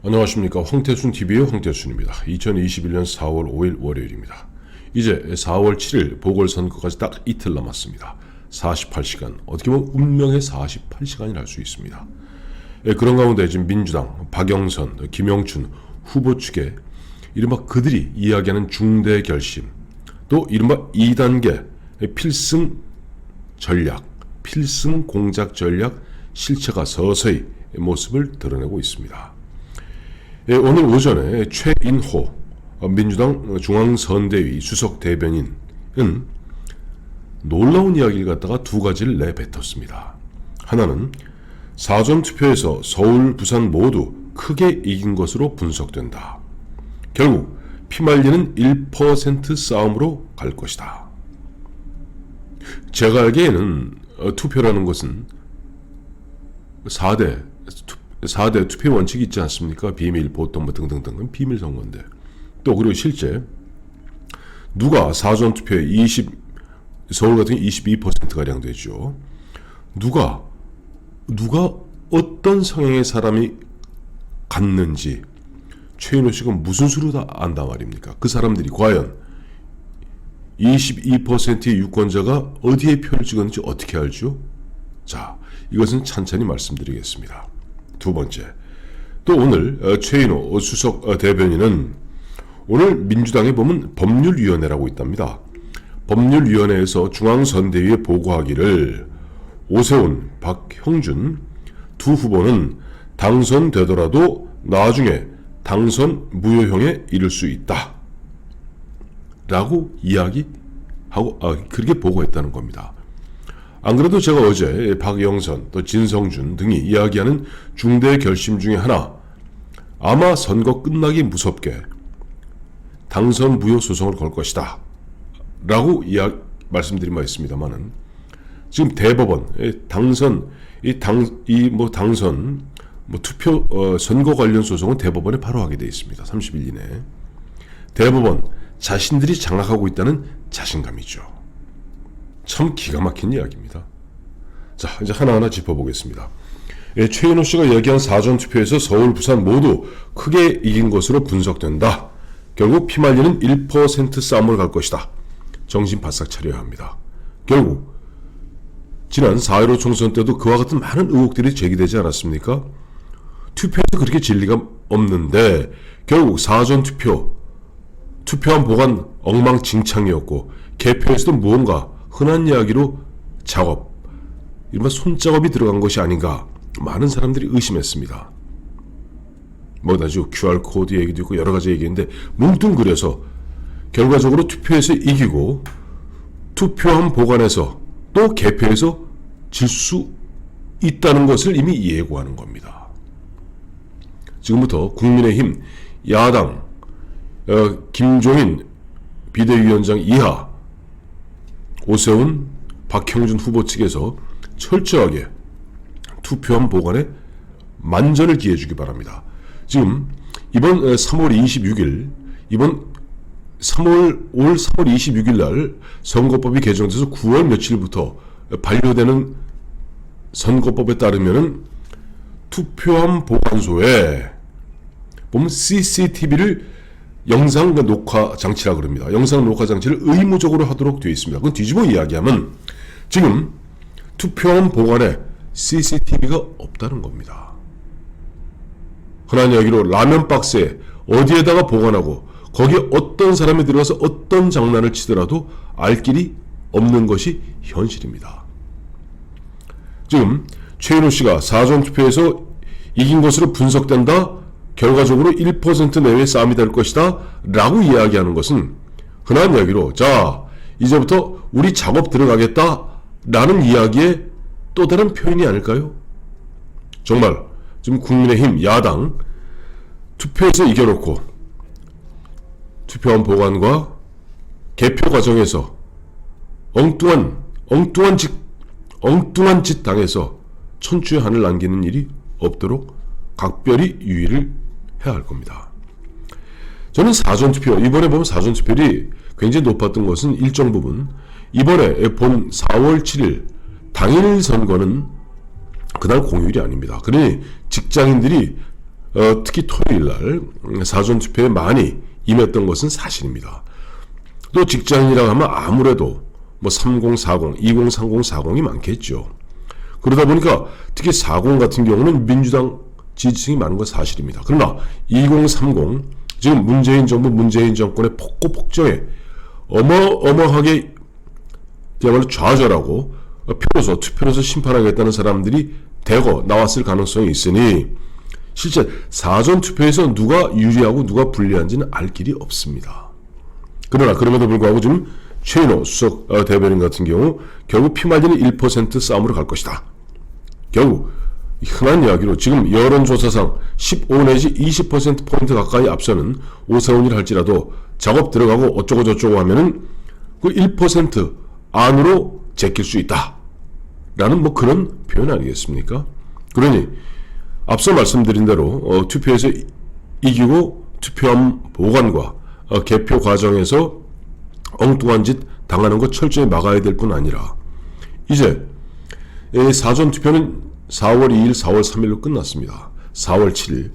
안녕하십니까. 황태순TV의 황태순입니다. 2021년 4월 5일 월요일입니다. 이제 4월 7일 보궐선거까지 딱 이틀 남았습니다. 48시간, 어떻게 보면 운명의 48시간이라 할 수 있습니다. 그런 가운데 지금 민주당, 박영선, 김영춘 후보 측에 이른바 그들이 이야기하는 중대 결심, 또 이른바 2단계 필승 전략, 필승 공작 전략 실체가 서서히 모습을 드러내고 있습니다. 오늘 오전에 최인호 민주당 중앙선대위 수석 대변인은 놀라운 이야기를 갖다가 두 가지를 내뱉었습니다. 하나는 사전투표에서 서울, 부산 모두 크게 이긴 것으로 분석된다. 결국 피말리는 1% 싸움으로 갈 것이다. 제가 알기에는 투표라는 것은 4대 투표 원칙이 있지 않습니까? 비밀, 보통 뭐 등등등 비밀 선거인데, 또 그리고 실제 누가 사전투표에 서울 같은 경우 22%가량 되죠. 누가 어떤 성향의 사람이 갔는지 최인호 씨가 무슨 수로 다 안다 말입니까? 그 사람들이 과연 22%의 유권자가 어디에 표를 찍었는지 어떻게 알죠? 자, 이것은 찬찬히 말씀드리겠습니다. 두 번째, 또 오늘 최인호 수석 대변인은 오늘 민주당에 보면 법률위원회라고 있답니다. 법률위원회에서 중앙선대위에 보고하기를 오세훈, 박형준 두 후보는 당선되더라도 나중에 당선 무효형에 이를 수 있다 라고 이야기하고 그렇게 보고했다는 겁니다. 안 그래도 제가 어제 박영선 또 진성준 등이 이야기하는 중대 결심 중에 하나, 아마 선거 끝나기 무섭게 당선 무효 소송을 걸 것이다 라고 말씀드린 바 있습니다만은, 지금 대법원 투표 선거 관련 소송은 대법원에 바로 하게 되어 있습니다. 30일 이내에. 대법원 자신들이 장악하고 있다는 자신감이죠. 참 기가 막힌 이야기입니다. 자, 이제 하나하나 짚어보겠습니다. 최인호 씨가 이야기한 사전투표에서 서울, 부산 모두 크게 이긴 것으로 분석된다. 결국 피말리는 1% 싸움을 갈 것이다. 정신 바싹 차려야 합니다. 결국 지난 4.15 총선 때도 그와 같은 많은 의혹들이 제기되지 않았습니까? 투표에서 그렇게 진리가 없는데 결국 투표함 보관 엉망진창이었고, 개표에서도 무언가 흔한 이야기로 이른바 손작업이 들어간 것이 아닌가 많은 사람들이 의심했습니다. 뭐다죠? QR코드 얘기도 있고 여러 가지 얘기인데 뭉뚱그려서 결과적으로 투표에서 이기고 투표함 보관에서 또 개표에서 질 수 있다는 것을 이미 예고하는 겁니다. 지금부터 국민의힘 야당 김종인 비대위원장 이하 오세훈, 박형준 후보 측에서 철저하게 투표함 보관에 만전을 기해주기 바랍니다. 지금 이번 3월 26일 올 3월 26일 날 선거법이 개정돼서 9월 며칠부터 반려되는 선거법에 따르면은 투표함 보관소에 보면 CCTV를 영상 녹화 장치라 그럽니다. 영상 녹화 장치를 의무적으로 하도록 되어 있습니다. 그건 뒤집어 이야기하면 지금 투표함 보관에 CCTV가 없다는 겁니다. 흔한 이야기로 라면 박스에 어디에다가 보관하고 거기에 어떤 사람이 들어가서 어떤 장난을 치더라도 알 길이 없는 것이 현실입니다. 지금 최인호 씨가 사전투표에서 이긴 것으로 분석된다, 결과적으로 1% 내외의 싸움이 될 것이다 라고 이야기하는 것은 흔한 이야기로 자, 이제부터 우리 작업 들어가겠다 라는 이야기의 또 다른 표현이 아닐까요? 정말 지금 국민의힘 야당 투표에서 이겨놓고 투표함 보관과 개표 과정에서 엉뚱한 짓 당해서 천추의 한을 남기는 일이 없도록 각별히 유의를 해야 할 겁니다. 저는 사전투표, 이번에 보면 사전투표율이 굉장히 높았던 것은 일정 부분 이번에 본 4월 7일 당일 선거는 그날 공휴일이 아닙니다. 그러니 직장인들이 특히 토요일날 사전투표에 많이 임했던 것은 사실입니다. 또 직장인이라고 하면 아무래도 3040, 2030, 40이 많겠죠. 그러다 보니까 특히 40 같은 경우는 민주당 지지층이 많은 건 사실입니다. 그러나 2030, 지금 문재인 정부, 문재인 정권의 폭고폭정에 어마어마하게 그야말로 좌절하고 투표로서 심판하겠다는 사람들이 대거 나왔을 가능성이 있으니 실제 사전투표에서 누가 유리하고 누가 불리한지는 알 길이 없습니다. 그러나 그럼에도 불구하고 지금 최인호 수석 대변인 같은 경우 결국 피말리는 1% 싸움으로 갈 것이다. 결국 흔한 이야기로 지금 여론조사상 15 내지 20%포인트 가까이 앞서는 오세훈이라 할지라도 작업 들어가고 어쩌고 저쩌고 하면은 그 1% 안으로 제낄 수 있다 라는 그런 표현 아니겠습니까? 그러니 앞서 말씀드린 대로 투표에서 이기고 투표함 보관과 개표 과정에서 엉뚱한 짓 당하는 것 철저히 막아야 될 뿐 아니라 이제 사전투표는 4월 2일, 4월 3일로 끝났습니다. 4월 7일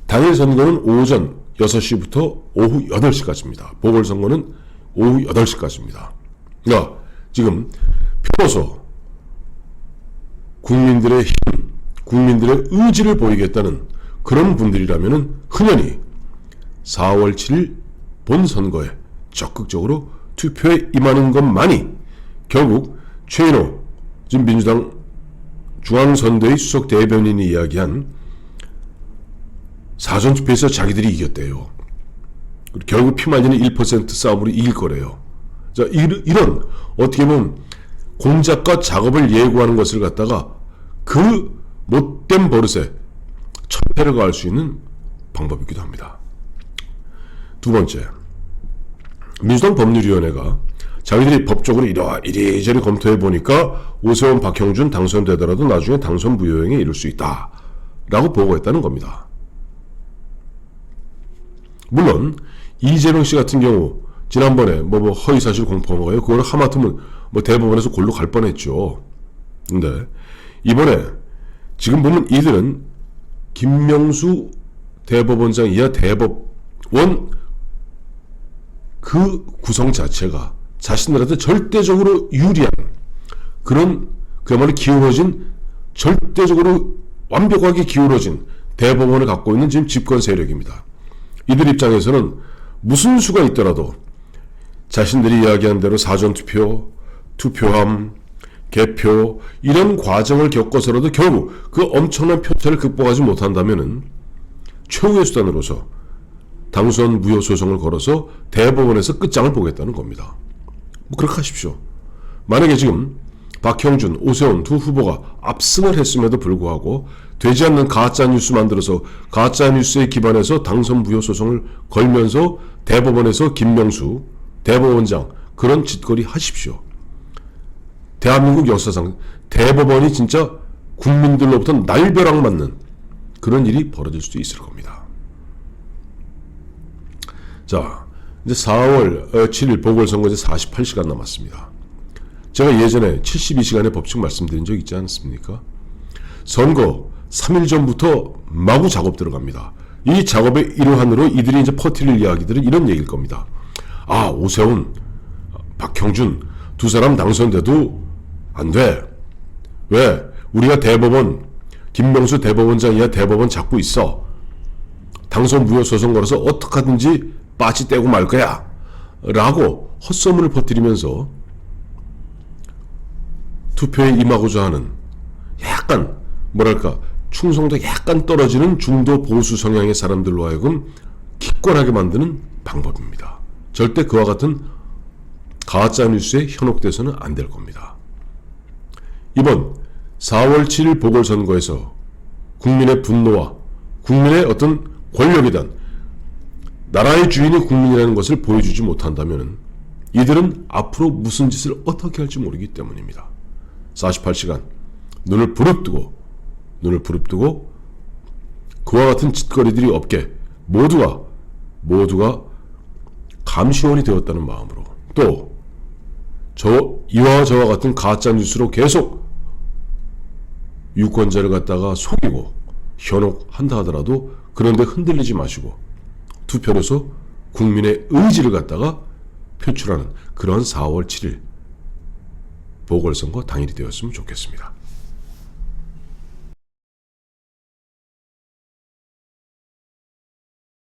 당일 선거는 오전 6시부터 오후 8시까지입니다. 보궐선거는 오후 8시까지입니다. 그러니까 지금 표로서 국민들의 힘, 국민들의 의지를 보이겠다는 그런 분들이라면 흔연히 4월 7일 본선거에 적극적으로 투표에 임하는 것만이 결국 최인호 지금 민주당 중앙선대위 수석 대변인이 이야기한 사전투표에서 자기들이 이겼대요. 결국 피말리는 1% 싸움으로 이길 거래요. 자, 이런 어떻게 보면 공작과 작업을 예고하는 것을 갖다가 그 못된 버릇에 철폐를 가할 수 있는 방법이기도 합니다. 두 번째, 민주당 법률위원회가 자기들이 법적으로 이리저리 검토해 보니까 오세훈, 박형준 당선되더라도 나중에 당선 무효행에 이를 수 있다 라고 보고했다는 겁니다. 물론 이재명 씨 같은 경우 지난번에 허위사실 공표한 거예요. 그걸 하마터면 대법원에서 골로 갈 뻔했죠. 근데 이번에 지금 보면 이들은 김명수 대법원장 이하 대법원 그 구성 자체가 자신들한테 절대적으로 유리한 그런 그야말로 기울어진 절대적으로 완벽하게 기울어진 대법원을 갖고 있는 지금 집권 세력입니다. 이들 입장에서는 무슨 수가 있더라도 자신들이 이야기한 대로 사전투표, 투표함, 개표 이런 과정을 겪어서라도 결국 그 엄청난 표차를 극복하지 못한다면은 최후의 수단으로서 당선 무효 소송을 걸어서 대법원에서 끝장을 보겠다는 겁니다. 그렇게 하십시오. 만약에 지금 박형준, 오세훈 두 후보가 압승을 했음에도 불구하고 되지 않는 가짜뉴스 만들어서 가짜뉴스에 기반해서 당선 무효 소송을 걸면서 대법원에서 김명수 대법원장 그런 짓거리 하십시오. 대한민국 역사상 대법원이 진짜 국민들로부터 날벼락 맞는 그런 일이 벌어질 수도 있을 겁니다. 자, 이제 4월 7일 보궐선거 이제 48시간 남았습니다. 제가 예전에 72시간의 법칙 말씀드린 적 있지 않습니까? 선거 3일 전부터 마구 작업 들어갑니다. 이 작업의 일환으로 이들이 이제 퍼뜨릴 이야기들은 이런 얘기일 겁니다. 아, 오세훈, 박형준 두 사람 당선돼도 안 돼. 왜? 우리가 대법원, 김명수 대법원장 이하 대법원 잡고 있어. 당선 무효 소송 걸어서 어떡하든지 빠지 떼고 말 거야. 라고 헛소문을 퍼뜨리면서 투표에 임하고자 하는 약간 충성도 약간 떨어지는 중도 보수 성향의 사람들로 하여금 기권하게 만드는 방법입니다. 절대 그와 같은 가짜뉴스에 현혹돼서는 안 될 겁니다. 이번 4월 7일 보궐선거에서 국민의 분노와 국민의 어떤 권력이든 나라의 주인이 국민이라는 것을 보여주지 못한다면 이들은 앞으로 무슨 짓을 어떻게 할지 모르기 때문입니다. 48시간 눈을 부릅뜨고 그와 같은 짓거리들이 없게 모두가 감시원이 되었다는 마음으로 또 이와 저와 같은 가짜뉴스로 계속 유권자를 갖다가 속이고 현혹한다 하더라도 그런데 흔들리지 마시고 투표로서 국민의 의지를 갖다가 표출하는 그런 4월 7일 보궐선거 당일이 되었으면 좋겠습니다.